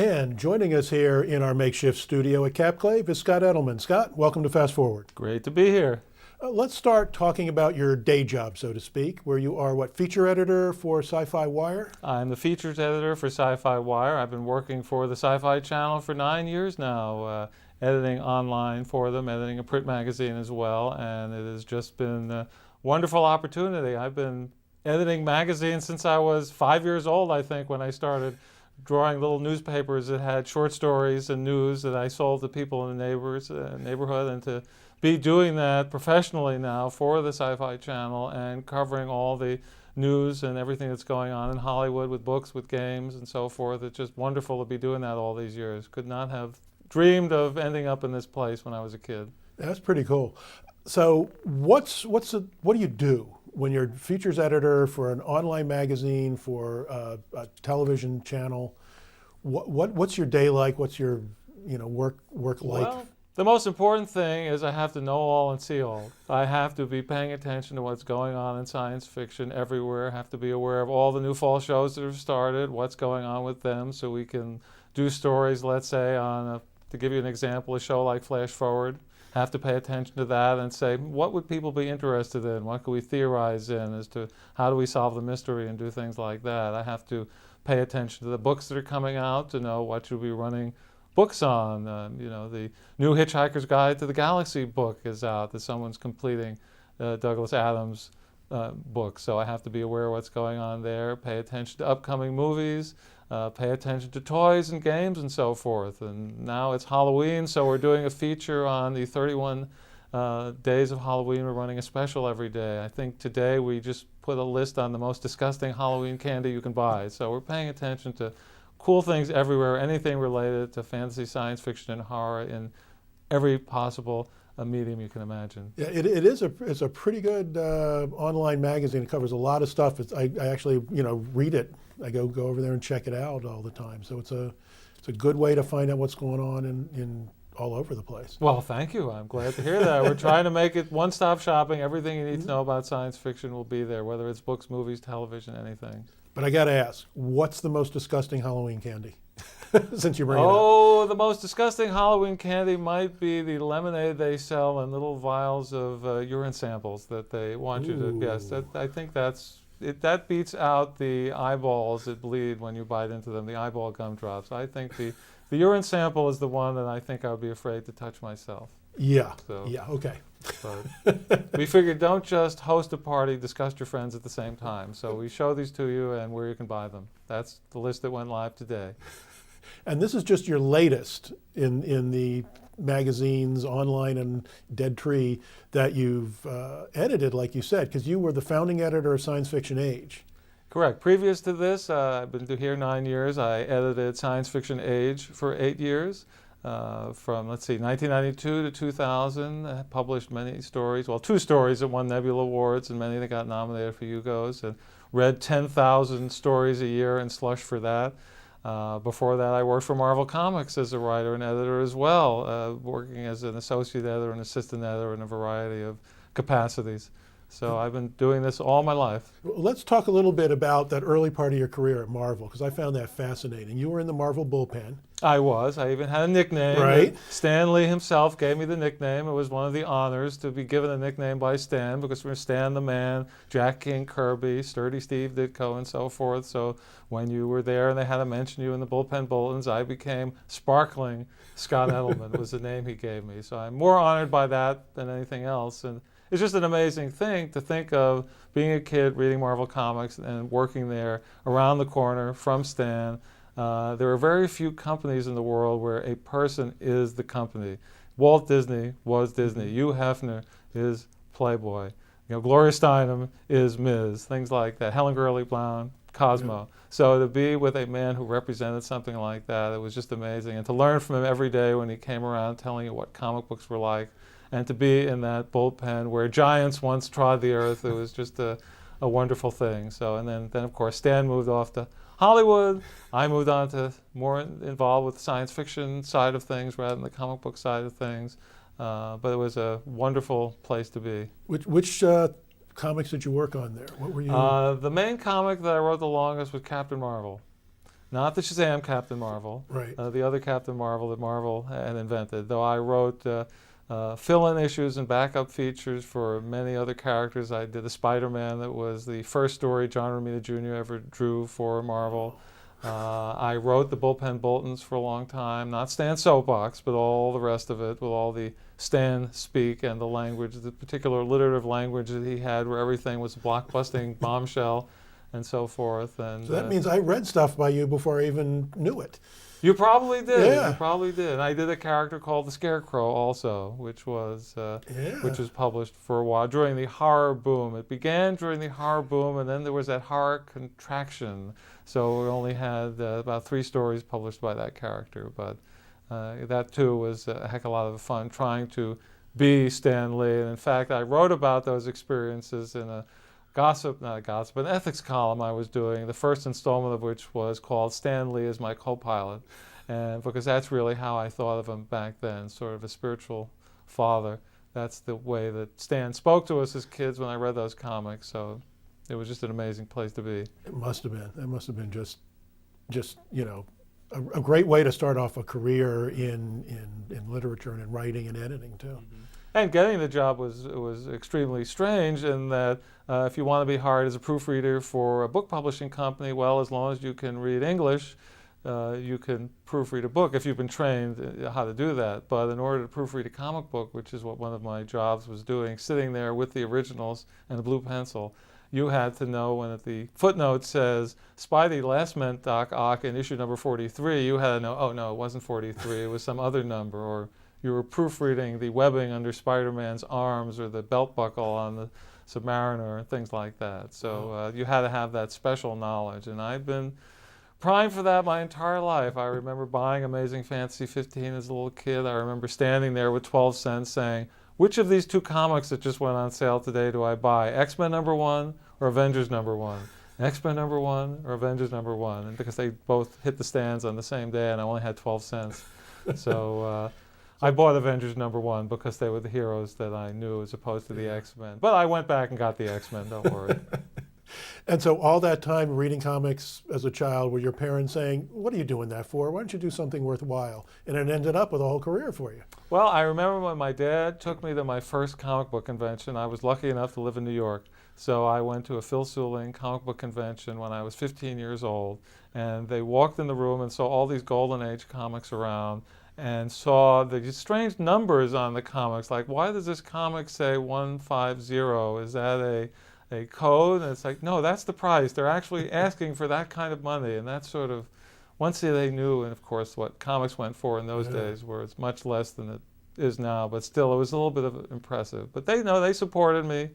And joining us here in our makeshift studio at Capclave is Scott Edelman. Scott, welcome to Fast Forward. Great to be here. Let's start talking about your day job, so to speak, where you are, feature editor for Sci-Fi Wire? I'm the features editor for Sci-Fi Wire. I've been working for the Sci-Fi channel for 9 years now, editing online for them, editing a print magazine as well, and it has just been a wonderful opportunity. I've been editing magazines since I was 5 years old, I think, when I started drawing little newspapers that had short stories and news that I sold to people in the neighborhood, and to be doing that professionally now for the Sci-Fi channel and covering all the news and everything that's going on in Hollywood with books, with games, and so forth. It's just wonderful to be doing that all these years. Could not have dreamed of ending up in this place when I was a kid. That's pretty cool. So what do you do when you're features editor for an online magazine, for a television channel? What's your day like? What's your work like? Well, the most important thing is I have to know all and see all. I have to be paying attention to what's going on in science fiction everywhere. I have to be aware of all the new fall shows that have started, what's going on with them, so we can do stories, let's say, on, to give you an example, a show like Flash Forward. Have to pay attention to that and say, what would people be interested in? What could we theorize in as to how do we solve the mystery and do things like that? I have to pay attention to the books that are coming out to know what should we be running books on. The new Hitchhiker's Guide to the Galaxy book is out that someone's completing, Douglas Adams' book. So I have to be aware of what's going on there, pay attention to upcoming movies, pay attention to toys and games and so forth. And now it's Halloween, so we're doing a feature on the 31 days of Halloween. We're running a special every day. I think today we just put a list on the most disgusting Halloween candy you can buy. So we're paying attention to cool things everywhere, anything related to fantasy, science fiction, and horror in every possible medium you can imagine. Yeah, it's a pretty good online magazine. It covers a lot of stuff. I actually read it. I go over there and check it out all the time. So it's a good way to find out what's going on in all over the place. Well, thank you. I'm glad to hear that. We're trying to make it one-stop shopping. Everything you need to know about science fiction will be there, whether it's books, movies, television, anything. But I got to ask, what's the most disgusting Halloween candy? Since you bring it up. Oh, the most disgusting Halloween candy might be the lemonade they sell in little vials of urine samples that they want you to guess. I think that beats out the eyeballs that bleed when you bite into them, the eyeball gumdrops. I think the urine sample is the one that I think I would be afraid to touch myself. Yeah, So, yeah, okay. But we figured don't just host a party, disgust your friends at the same time. So we show these to you and where you can buy them. That's the list that went live today. And this is just your latest in the magazines, online and Dead Tree, that you've edited, like you said, because you were the founding editor of Science Fiction Age. Correct. Previous to this, I've been here 9 years. I edited Science Fiction Age for 8 years. From, 1992 to 2000, I published many stories, well, 2 stories that won Nebula Awards and many that got nominated for Hugos, and read 10,000 stories a year and slush for that. Before that, I worked for Marvel Comics as a writer and editor as well, working as an associate editor and assistant editor in a variety of capacities. So I've been doing this all my life. Let's talk a little bit about that early part of your career at Marvel, because I found that fascinating. You were in the Marvel bullpen. I was. I even had a nickname. Right. Stan Lee himself gave me the nickname. It was one of the honors to be given a nickname by Stan, because we were Stan the Man, Jack King Kirby, Sturdy Steve Ditko, and so forth. So when you were there and they had to mention you in the bullpen bulletins, I became Sparkling Scott Edelman was the name he gave me. So I'm more honored by that than anything else. And it's just an amazing thing to think of being a kid reading Marvel Comics and working there around the corner from Stan. There are very few companies in the world where a person is the company. Walt Disney was Disney. Hugh Hefner is Playboy. Gloria Steinem is Ms. Things like that. Helen Gurley Brown, Cosmo. Yeah. So to be with a man who represented something like that, it was just amazing. And to learn from him every day when he came around telling you what comic books were like, and to be in that bullpen where giants once trod the earth, it was just a wonderful thing. So, and then of course Stan moved off to Hollywood. I moved on to more involved with the science fiction side of things rather than the comic book side of things. But it was a wonderful place to be. Which comics did you work on there? What were you? The main comic that I wrote the longest was Captain Marvel. Not the Shazam Captain Marvel, Right. the other Captain Marvel that Marvel had invented, though I wrote fill-in issues and backup features for many other characters. I did a Spider-Man that was the first story John Romita Jr. ever drew for Marvel. I wrote the Bullpen Bulletins for a long time, not Stan's soapbox, but all the rest of it with all the Stan speak and the language, the particular alliterative language that he had where everything was a blockbusting bombshell and so forth. And So that means I read stuff by you before I even knew it. you probably did. Yeah. You probably did. I did a character called the Scarecrow also, which was published for a while during the horror boom. It began during the horror boom, and then there was that horror contraction. So we only had about 3 stories published by that character. But that too was a heck of a lot of fun trying to be Stan Lee. And in fact, I wrote about those experiences in a an ethics column I was doing, the first installment of which was called Stan Lee is My Co-Pilot. And because that's really how I thought of him back then, sort of a spiritual father. That's the way that Stan spoke to us as kids when I read those comics. So it was just an amazing place to be. It must have been. It must have been just a great way to start off a career in literature and in writing and editing too. Mm-hmm. And getting the job was extremely strange in that if you want to be hired as a proofreader for a book publishing company, well, as long as you can read English, you can proofread a book if you've been trained how to do that. But in order to proofread a comic book, which is what one of my jobs was doing, sitting there with the originals and a blue pencil, you had to know when at the footnote says, Spidey last meant Doc Ock in issue number 43, you had to know, oh no, it wasn't 43, it was some other number, or you were proofreading the webbing under Spider-Man's arms or the belt buckle on the Submariner and things like that. So you had to have that special knowledge. And I've been primed for that my entire life. I remember buying Amazing Fantasy 15 as a little kid. I remember standing there with 12 cents saying, which of these 2 comics that just went on sale today do I buy? X-Men #1 or Avengers #1? X-Men #1 or Avengers #1? And because they both hit the stands on the same day and I only had 12 cents. So I bought Avengers #1 because they were the heroes that I knew as opposed to the X-Men. But I went back and got the X-Men, don't worry. And so all that time reading comics as a child, were your parents saying, what are you doing that for? Why don't you do something worthwhile? And it ended up with a whole career for you. Well, I remember when my dad took me to my first comic book convention. I was lucky enough to live in New York. So I went to a Phil Suling comic book convention when I was 15 years old. And they walked in the room and saw all these Golden Age comics around and saw the strange numbers on the comics. Like, why does this comic say 150? Is that a code? And it's like, no, that's the price. They're actually asking for that kind of money. And that's sort of, once they knew, and of course what comics went for in those days, where it's much less than it is now, but still it was a little bit of impressive. But they supported me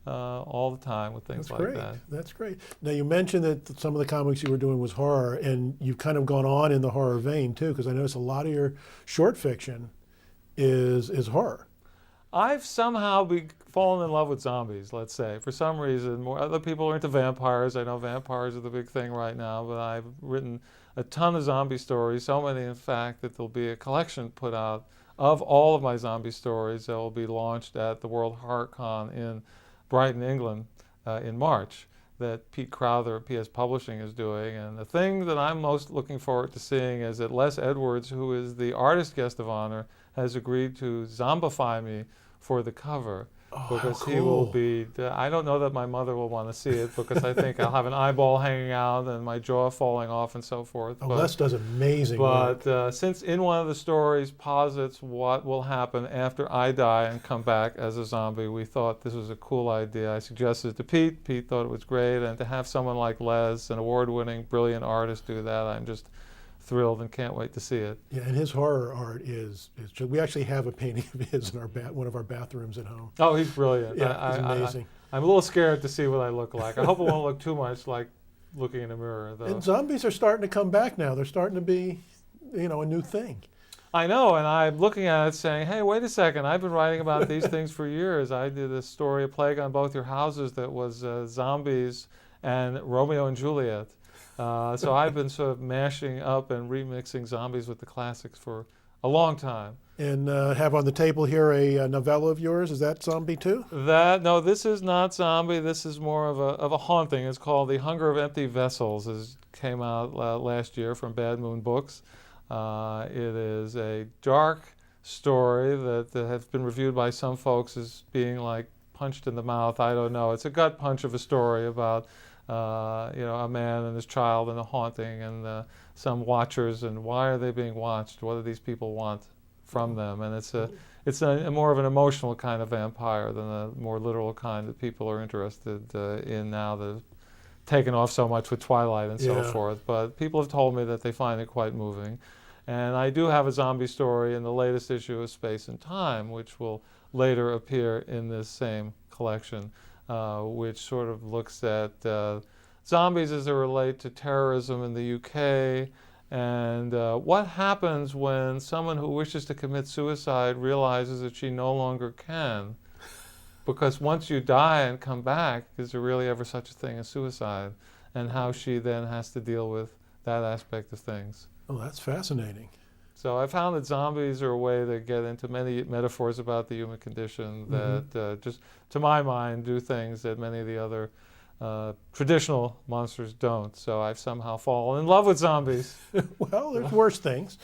all the time with things like that. That's great. Now you mentioned that some of the comics you were doing was horror, and you've kind of gone on in the horror vein too, because I noticed a lot of your short fiction is horror. I've somehow fallen in love with zombies, let's say. For some reason, more other people are into vampires. I know vampires are the big thing right now, but I've written a ton of zombie stories, so many in fact that there'll be a collection put out of all of my zombie stories that will be launched at the World Horror Con in Brighton, England in March, that Pete Crowther at PS Publishing is doing. And the thing that I'm most looking forward to seeing is that Les Edwards, who is the artist guest of honor, has agreed to zombify me for the cover. Because he will be, I don't know that my mother will want to see it because I think I'll have an eyeball hanging out and my jaw falling off and so forth. Oh, Les does amazing work. But since in one of the stories posits what will happen after I die and come back as a zombie, we thought this was a cool idea. I suggested it to Pete. Pete thought it was great. And to have someone like Les, an award-winning, brilliant artist, do that, I'm just thrilled and can't wait to see it. Yeah, and his horror art is we actually have a painting of his in one of our bathrooms at home. Oh, he's brilliant. Yeah, he's amazing. I'm a little scared to see what I look like. I hope it won't look too much like looking in a mirror, though. And zombies are starting to come back now. They're starting to be, a new thing. I know, and I'm looking at it saying, hey, wait a second, I've been writing about these things for years. I did a story, A Plague on Both Your Houses, that was zombies and Romeo and Juliet. So I've been sort of mashing up and remixing zombies with the classics for a long time. And have on the table here a novella of yours. Is that zombie too? No, this is not zombie. This is more of a haunting. It's called The Hunger of Empty Vessels. As came out last year from Bad Moon Books. It is a dark story that has been reviewed by some folks as being like punched in the mouth. I don't know. It's a gut punch of a story about a man and his child and a haunting and some watchers, and why are they being watched? What do these people want from them? And it's a more of an emotional kind of vampire than a more literal kind that people are interested in now that have taken off so much with Twilight and so forth. But people have told me that they find it quite moving. And I do have a zombie story in the latest issue of Space and Time, which will later appear in this same collection, which sort of looks at zombies as they relate to terrorism in the UK, and what happens when someone who wishes to commit suicide realizes that she no longer can. Because once you die and come back, is there really ever such a thing as suicide? And how she then has to deal with that aspect of things. Oh, that's fascinating. So I found that zombies are a way to get into many metaphors about the human condition that just, to my mind, do things that many of the other traditional monsters don't. So I've somehow fallen in love with zombies. Well, there's worse things.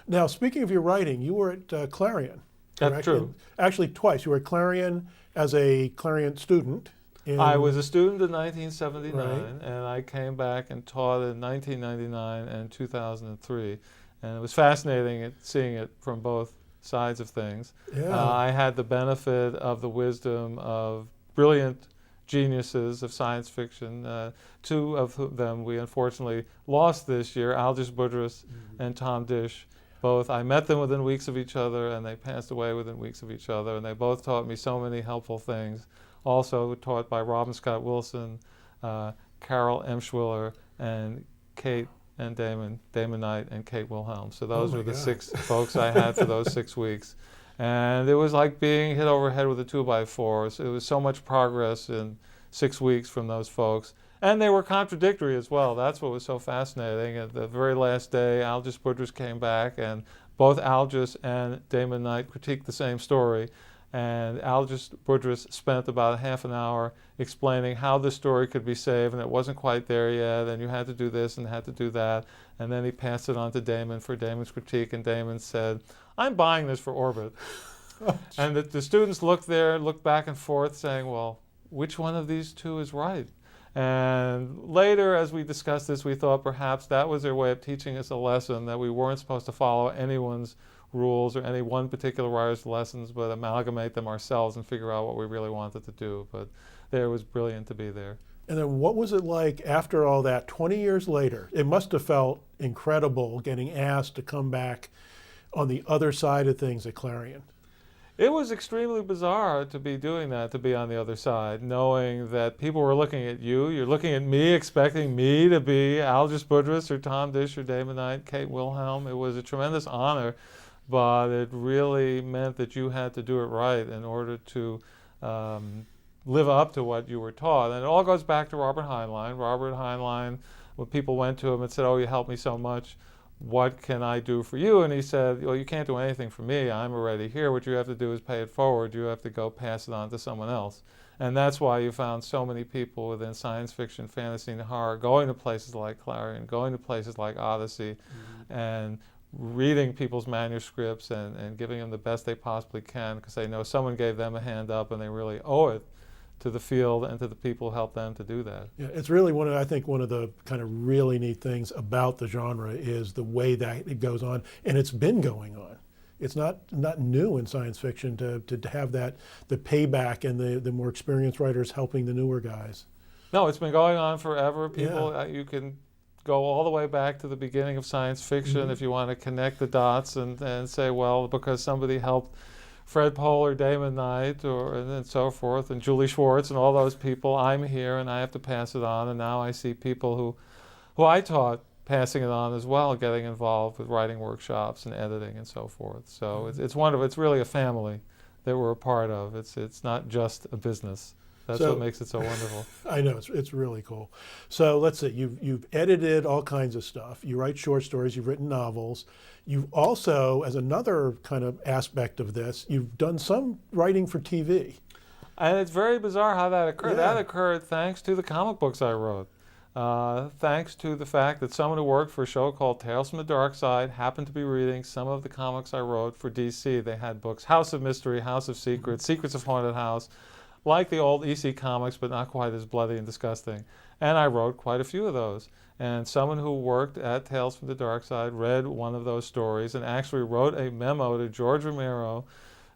Now, speaking of your writing, you were at Clarion. That's true. Actually, twice. You were at Clarion as a Clarion student. I was a student in 1979, Right. and I came back and taught in 1999 and 2003. And it was fascinating seeing it from both sides of things. Yeah. I had the benefit of the wisdom of brilliant geniuses of science fiction. Two of them we unfortunately lost this year, Aldous Budrys and Tom Dish. Both, I met them within weeks of each other, and they passed away within weeks of each other, and they both taught me so many helpful things. Also taught by Robin Scott Wilson, Carol M. Schwiller, and Kate and Damon Knight and Kate Wilhelm. So those were the 6 folks I had for those 6 weeks. And it was like being hit over the head with a 2x4. It was so much progress in 6 weeks from those folks. And they were contradictory as well. That's what was so fascinating. At the very last day, Aldous Budrys came back, and both Aldous and Damon Knight critiqued the same story. And Aldous Budrys spent about half an hour explaining how the story could be saved, and it wasn't quite there yet, and you had to do this and had to do that. And then he passed it on to Damon for Damon's critique, and Damon said, "I'm buying this for Orbit." And the students looked back and forth saying, well, which one of these two is right? And later, as we discussed this, we thought perhaps that was their way of teaching us a lesson, that we weren't supposed to follow anyone's rules or any one particular writer's lessons, but amalgamate them ourselves and figure out what we really wanted to do. But it was brilliant to be there. And then what was it like after all that, 20 years later? It must have felt incredible getting asked to come back on the other side of things at Clarion. It was extremely bizarre to be doing that, to be on the other side, knowing that people were looking at you, you're looking at me, expecting me to be Aldous Budrys or Tom Dish or Damon Knight, Kate Wilhelm. It was a tremendous honor, but it really meant that you had to do it right in order to live up to what you were taught. And it all goes back to Robert Heinlein. Robert Heinlein, when people went to him and said, "Oh, you helped me so much, what can I do for you?" And he said, "Well, you can't do anything for me. I'm already here. What you have to do is pay it forward. You have to go pass it on to someone else." And that's why you found so many people within science fiction, fantasy, and horror going to places like Clarion, going to places like Odyssey, and reading people's manuscripts and giving them the best they possibly can, because they know someone gave them a hand up and they really owe it to the field and to the people who helped them to do that. Yeah, it's really one of the kind of really neat things about the genre is the way that it goes on, and it's been going on. It's not new in science fiction to have that, the payback and the more experienced writers helping the newer guys. No, it's been going on forever. People, you can go all the way back to the beginning of science fiction if you want to connect the dots and say, well, because somebody helped Fred Pohl or Damon Knight and so forth, and Julie Schwartz and all those people, I'm here and I have to pass it on. And now I see people who I taught passing it on as well, getting involved with writing workshops and editing and so forth. So it's wonderful. It's really a family that we're a part of. It's not just a business. That's what makes it so wonderful. I know, it's really cool. So let's see, you've edited all kinds of stuff. You write short stories, you've written novels. You've also, as another kind of aspect of this, you've done some writing for TV. And it's very bizarre how that occurred. Yeah. That occurred thanks to the comic books I wrote. thanks to the fact that someone who worked for a show called Tales from the Dark Side happened to be reading some of the comics I wrote for DC. They had books, House of Mystery, House of Secrets, Secrets of Haunted House, like the old EC comics, but not quite as bloody and disgusting. And I wrote quite a few of those. And someone who worked at Tales from the Dark Side read one of those stories and actually wrote a memo to George Romero.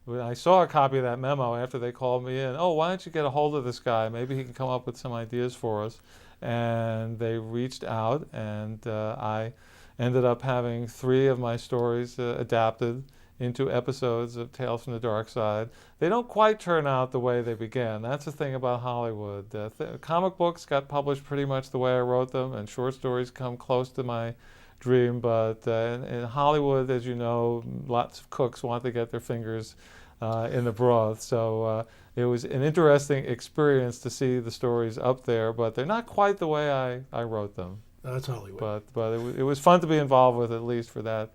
I saw a copy of that memo after they called me in. Oh, why don't you get a hold of this guy? Maybe he can come up with some ideas for us. And they reached out, and I ended up having 3 of my stories adapted into episodes of Tales from the Dark Side. They don't quite turn out the way they began. That's the thing about Hollywood. Comic books got published pretty much the way I wrote them, and short stories come close to my dream. But in Hollywood, as you know, lots of cooks want to get their fingers in the broth. So it was an interesting experience to see the stories up there, but they're not quite the way I wrote them. That's Hollywood. But it was fun to be involved with, at least for that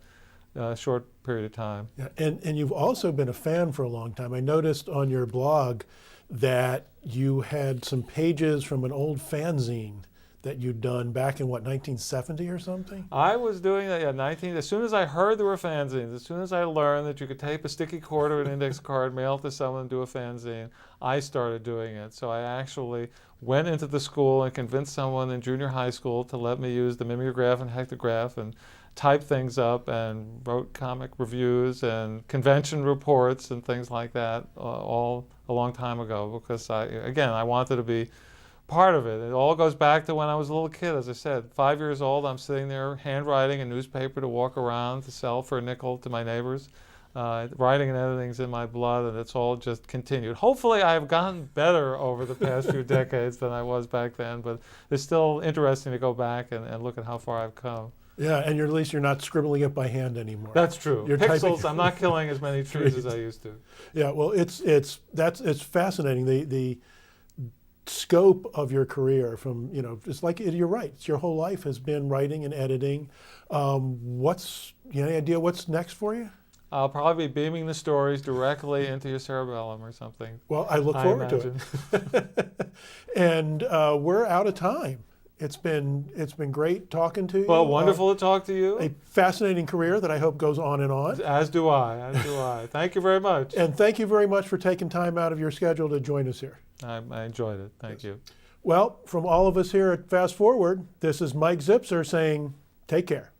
short period of time. Yeah, and you've also been a fan for a long time. I noticed on your blog that you had some pages from an old fanzine that you'd done back in, what, 1970 or something? I was doing that, as soon as I heard there were fanzines, as soon as I learned that you could tape a sticky cord or an index card, mail it to someone and do a fanzine, I started doing it. So I actually went into the school and convinced someone in junior high school to let me use the mimeograph and hectograph and type things up, and wrote comic reviews and convention reports and things like that all a long time ago, because I wanted to be part of it. It all goes back to when I was a little kid. As I said, 5 years old, I'm sitting there handwriting a newspaper to walk around to sell for a nickel to my neighbors. Writing and editing's in my blood, and it's all just continued. Hopefully I've gotten better over the past few decades than I was back then, but it's still interesting to go back and look at how far I've come. Yeah, and at least you're not scribbling it by hand anymore. That's true. You're Pixels, typing. I'm not killing as many trees as I used to. Yeah, well, it's fascinating. The scope of your career from, it's like, you're right, it's your whole life has been writing and editing. Any idea what's next for you? I'll probably be beaming the stories directly into your cerebellum or something. Well, I look forward to it. And we're out of time. It's been great talking to you. Well, wonderful to talk to you. A fascinating career that I hope goes on and on. As do I. Thank you very much. And thank you very much for taking time out of your schedule to join us here. I enjoyed it. Thank you. Well, from all of us here at Fast Forward, this is Mike Zipser saying, take care.